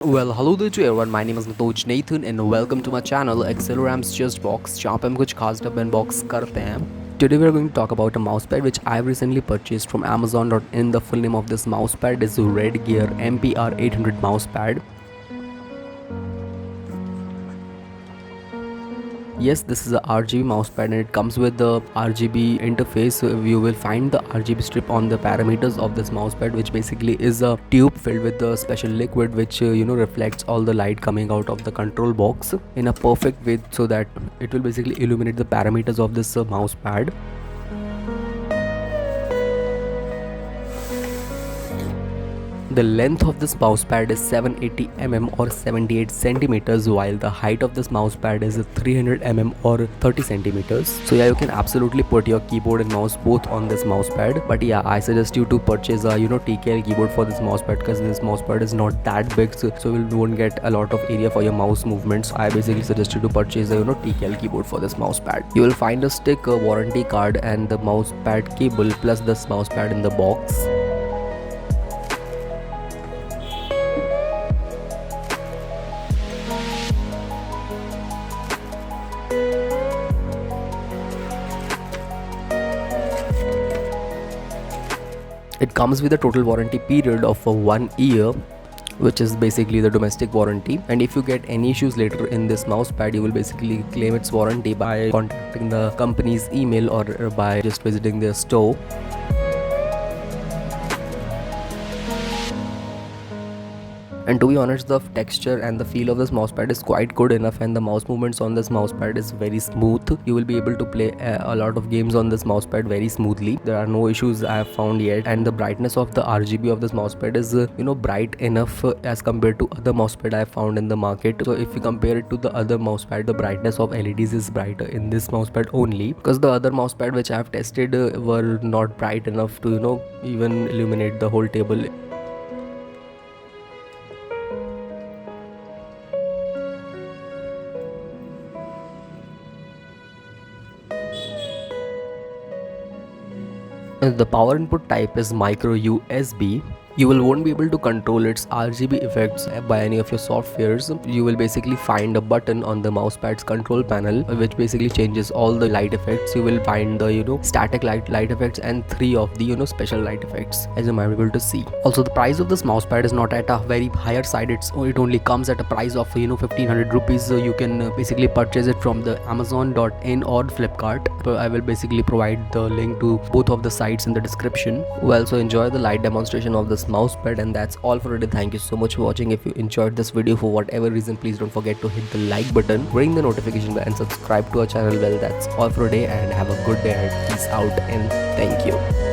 Well, hello there to everyone. My name is Natoj Nathan and welcome to my channel XCELORAM's Just Box जहाँ पे हम कुछ खास dub unbox करते हैं. Today we are going to talk about a mousepad which I've recently purchased from Amazon.in. The full name of this mousepad is Red Gear MPR 800 mousepad. Yes, this is a RGB mousepad and it comes with the RGB interface. You will find the RGB strip on the parameters of this mousepad, which basically is a tube filled with the special liquid which reflects all the light coming out of the control box in a perfect way so that it will basically illuminate the parameters of this mousepad. The length of this mousepad is 780 mm or 78 centimeters, while the height of this mousepad is 300 mm or 30 centimeters. So yeah, you can absolutely put your keyboard and mouse both on this mousepad. But yeah, I suggest you to purchase a TKL keyboard for this mousepad because this mousepad is not that big, so you won't get a lot of area for your mouse movements. I basically suggest you to purchase a TKL keyboard for this mousepad. You will find a stick, a warranty card, and the mousepad cable plus this mousepad in the box. It comes with a total warranty period of 1 year, which is basically the domestic warranty, and if you get any issues later in this mousepad, you will basically claim its warranty by contacting the company's email or by just visiting their store. And to be honest, the texture and the feel of this mousepad is quite good enough, and the mouse movements on this mousepad is very smooth. You will be able to play a lot of games on this mousepad very smoothly. There are no issues I have found yet, and the brightness of the RGB of this mousepad is bright enough as compared to other mousepad I have found in the market. So if you compare it to the other mousepad, the brightness of LEDs is brighter in this mousepad only, because the other mousepad which I have tested were not bright enough to even illuminate the whole table. The power input type is micro USB. You won't be able to control its RGB effects by any of your softwares. You will basically find a button on the mousepad's control panel which basically changes all the light effects. You will find the static light effects and 3 of the special light effects, as you might be able to see. Also, the price of this mousepad is not at a very higher side. It only comes at a price of 1500 rupees. So you can basically purchase it from the Amazon.in or Flipkart. I will basically provide the link to both of the sites in the description. Well, so enjoy the light demonstration of this mousepad, and that's all for today. Thank you so much for watching. If you enjoyed this video for whatever reason, please don't forget to hit the like button, ring the notification bell, and subscribe to our channel. Well, that's all for today, and have a good day ahead. Peace out and thank you.